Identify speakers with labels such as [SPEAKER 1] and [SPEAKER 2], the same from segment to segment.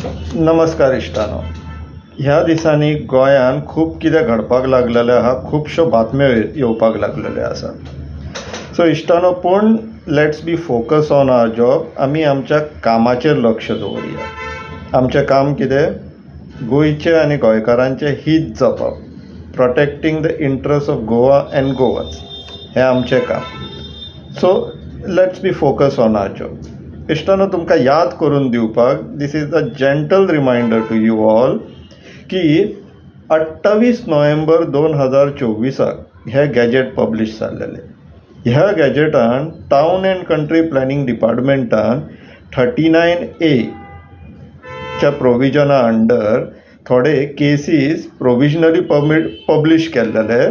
[SPEAKER 1] नमस्कार इश्टानो. ह्या दिसांनी गोंयान खूब कितें घडपाक लागलेलें आहा, खुबश्यो बातम्यो येवपाक लागलेल्यो आसा. सो इश्टानो, पूण let's be focus on our job. आमी आमच्या कामाचेर लक्ष दवरया. आमचें काम कितें? गोंयचे आनी गोंयकारांचें हित जपप, protecting the interest of Goa and Goans, हें आमचें काम. So let's be focus on our job. इश्टानो, तुमकां याद करून दिवपाक this is a gentle reminder to you all की 28 नोव्हेंबर 2024 हे गॅजेट पब्लीश जाल्लेलें. ह्या गॅजेटान टावन एंड कंट्री प्लॅनिंग डिपार्टमेंटान 39A च्या प्रोविजना अंडर थोडे केसीस प्रोविजनली पब्लीश केल्लेले,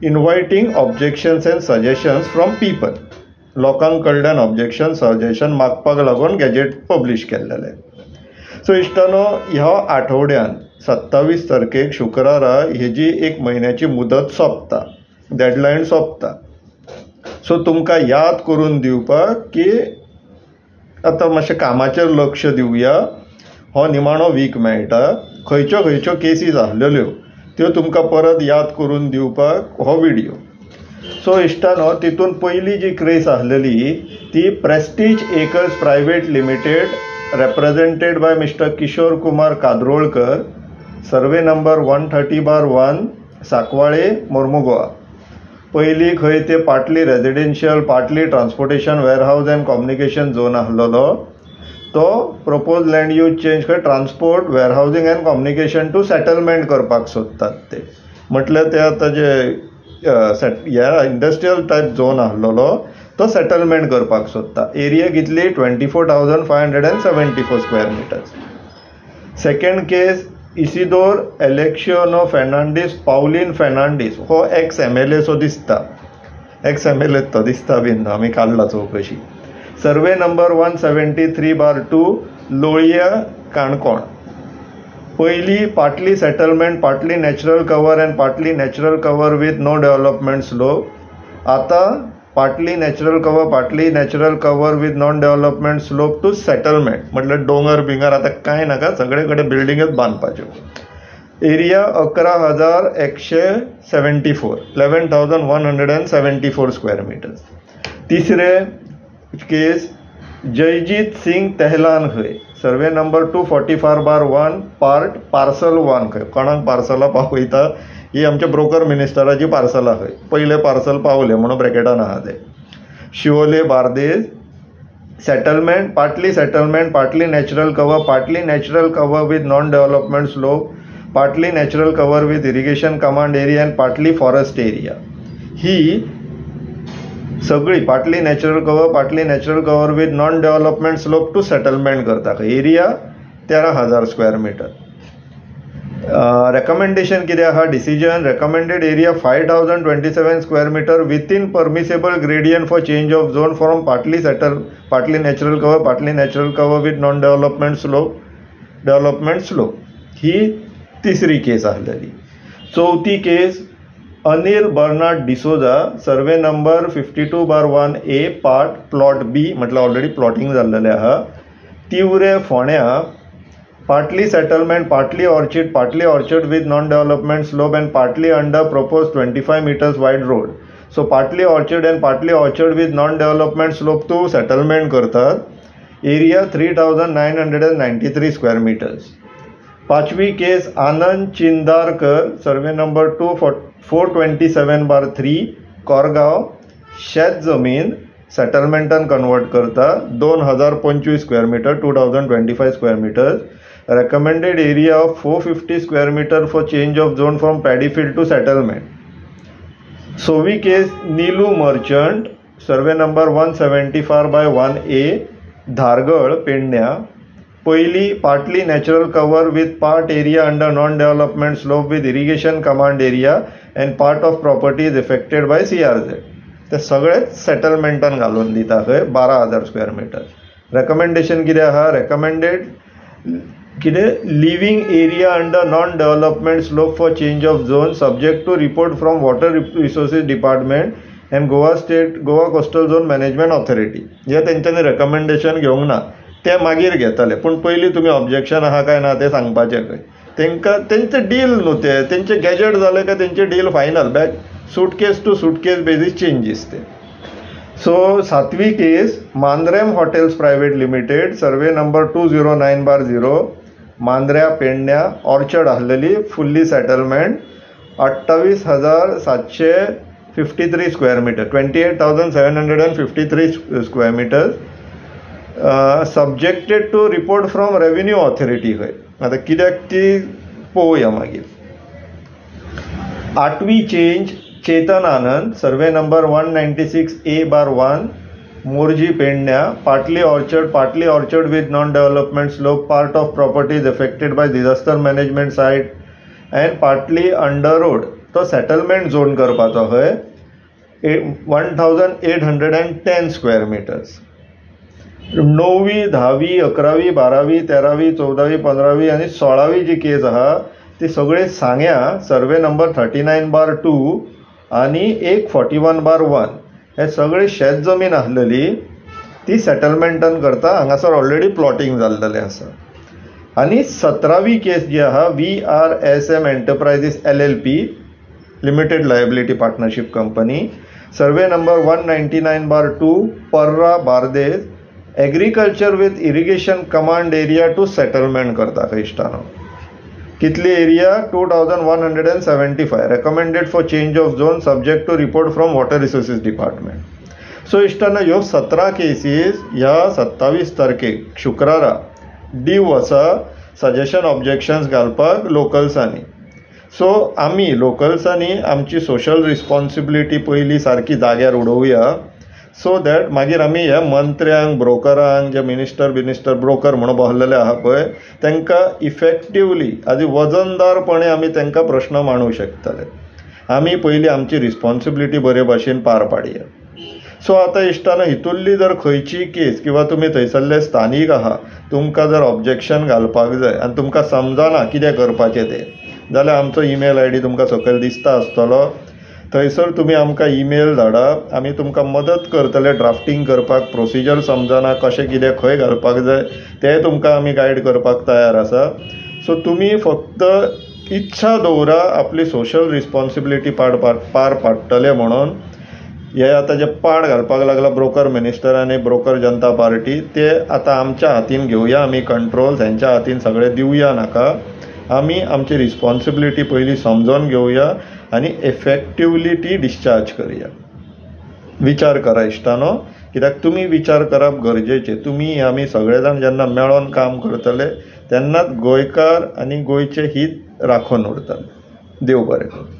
[SPEAKER 1] inviting objections and suggestions from people. लोकांक कडल्यान ऑब्जेक्शन सजेशन मागपाक लागून गॅजेट पब्लीश केल्लेलें. सो इश्टानो, ह्या आठवड्यान 27 तारखेक शुक्रारा हेजी 1 म्हयन्याची मुदत सोंपता, डेडलायन सोंपता. सो तुमकां याद करून दिवपाक की आतां मातशें कामाचेर लक्ष दिवया. हो निमाणो वीक मेळटा. खंयच्यो खंयच्यो केसीस आसलेल्यो त्यो तुमकां परत याद करून दिवपाक हो व्हिडिओ. सो इश्टानो, तितून पयली जी केस आसलेली ती prestige acres private limited, represented by mister Kishore Kumar Kadrolkar, survey number 130/1, Sancoale, Mormugao. पयली खंय ते partly residential, partly transportation, warehouse and communication zone आसलेलो. तो प्रपोज लँड यूज चेंज कर transport, warehousing and communication to settlement करपाक सोदतात ते. म्हटल्यार ते आतां जे ह्या इंडस्ट्रियल टायप झोन आसलेलो तो सेटलमेंट करपाक सोदता. एरिया कितली? 24,574 square metres. Second case Isidore Aleixo Fernandes Pauline Fernandes. हो एक्स MLA सो दिसता. एक्स MLA तो दिसता बीन, आमी काडला चौकशी. Survey number 173/2, Loliem, Canacona. पयली partly settlement, partly natural cover and partly natural cover with no development slope. आता partly natural cover with non development slope to settlement. म्हटल्यार डोंगर बिंगर आता कांय नाका, सगळे कडेन बिल्डिंगच बांदपाच्यो. Area 11,174, 11,174 square metres. तिसरे केस जयजीत सिंग तेहलान खंय, सर्वे नंबर 244/1, पार्सल 1 खंय. कोणाक पार्सलां पावयता? ही आमच्या ब्रोकर मिनिस्टराची पार्सलां खंय. पयले पार्सल पावले म्हणून ब्रॅकेटान आहा ते. Siolim, Bardez. Settlement, partly natural cover with non development slope, partly natural cover with irrigation command area and partly forest area. ही सगळी partly natural cover with non development slope to settlement करता. Area 13,000 square metre. रेकमेंडेशन कितें आहा? Decision recommended area 5,027 square metre within permissible gradient for change of zone from partly natural cover with non development slope. ही तिसरी case आसलेली. चौथी केस Anil Bernard D'Souza, survey number 52/1A, part plot B, म्हटल्यार already plotting जाल्लेलें आहा. तिवरे, फोण्या. Partly settlement, partly orchard with non development slope and partly under propose 25 metres wide road. So partly orchard with non development slope to settlement करतात. Area 3,993 square metres. पाचवी case आनंद Chindarkar, survey number 427/3, Koregaon. शेत जमीन सेटलमेंटान convert करता. 2,025 square metre, 2,025 square metres. Recommended area of 450 square metre for change of zone from paddy field to settlement. सोवी case Neelu Merchant, survey number 174/1A, Dhargal, पेडण्या. पयली partly natural cover with part area under non development slope with irrigation command area and part of property is affected by CRZ. ते सगळेच सेटलमेंटान घालून दिता खंय 12,000 square metre. Recommendation कितें आहा? रेकमेंडेड कितें? Living area under non development slope for change of zone subject to report from water resources department and Goa coastal zone management authority. हे तेंच्यांनी रेकमेंडेशन घेवंक ना. ते मागीर घेतले, पूण पयलीं तुमी ऑब्जेक्शन आहा काय ना तें सांगपाचें खंय. तांकां तेंचे डील न्हू तेंचे गॅजेट जालें काय तेंचे deal final, back suitcase to suitcase basis changes ते. सो 7वी case Mandrem hotels private limited, survey number 209/0, मांद्र्या पेडण्या ऑर्चर्ड आसलेली, fully settlement 28,753 square metre, 28,753 square metre, subjected to report from revenue authority. खंय आतां कित्याक ती पळोवया मागीर. 8वी change Chetan Anand, survey number 196A/1, Morjim पेडण्या, partly orchard with non development slope, part of properties affected by disaster management site and partly under road. तो settlement zone करपाचो खंय 1,810 स्क्वेअर मिटर्स. 9वी, 10वी, 11वी, 12वी, 13वी, 14वी, 15वी आनी 16वी जी केस आहा ती सगळी सांग्या, सर्वे नंबर 39/2 आनी 141/1, हे सगळे शेत जमीन आसलेली ती सेटलमेंटान करता. हांगासर ऑलरेडी प्लॉटिंग जाल्लेलें आसा. आनी 17वी केस जी आहा VRSM enterprises LLP limited liability partnership company, survey number 199/2, Parra Bardez, agriculture with irrigation command area to settlement करता. खंय इश्टानो कितली area 2,175, recommended for change of zone, subject to report from water resources department. So इश्टानो ह्यो 17 केसीस ह्या 27 तारखेक शुक्रारा Dew आसा सजेशन ऑब्जेक्शन्स घालपाक लोकल्सांनी. सो आमी लोकल्सांनी आमची सोशल रिस्पॉन्सिबिलिटी पयली सारकी जाग्यार उडोवया, सो दॅट मागीर आमी ह्या मंत्र्यांक, ब्रोकरांक, जे मिनिस्टर ब्रोकर म्हणून बसलेले आहा पळय तांकां इफेक्टिवली आदी वजनदारपणे आमी तांकां प्रश्न मांडूंक शकतले. आमी पयली आमची रिस्पॉन्सिबिलिटी बरे भाशेन पार पाडया. सो आतां इश्टानो हितूंतली जर खंयची केस किंवा तुमी थंयसरले स्थानीक आहा, तुमकां जर ऑब्जेक्शन घालपाक जाय आनी तुमकां समजना कितें करपाचें तें, जाल्यार आमचो ईमेल ID तुमकां सकयल दिसता आसतलो. थंयसर तुमी आमकां ईमेल धाडात, आमी तुमकां मदत करतले ड्राफ्टींग करपाक. प्रोसिजर समजना कशें कितें खंय घालपाक जाय तें तुमकां आमी गायड करपाक तयार आसा. सो तुमी फक्त इच्छा दवरा आपली सोशल रिस्पॉन्सिबिलिटी पार पाडटले म्हणून. हे आतां जे पाड घालपाक लागला ब्रोकर मिनिस्टर आनी ब्रोकर जनता पार्टी, ते आतां आमच्या हातीन घेवया आमी कंट्रोल, तेंच्या हातीन सगळें दिवया नाका. आमी आमची रिस्पॉन्सिबिलिटी पयली समजून घेवया आनी एफेक्टिवली ती डिस्चार्ज करया. विचार करा इश्टानो, कित्याक तुमी विचार करप गरजेचें. तुमी आमी सगळे जाण जेन्ना मेळोन काम करतले तेन्नाच गोंयकार आनी गोंयचें हीत राखून उरतलें. देव बरें करूं.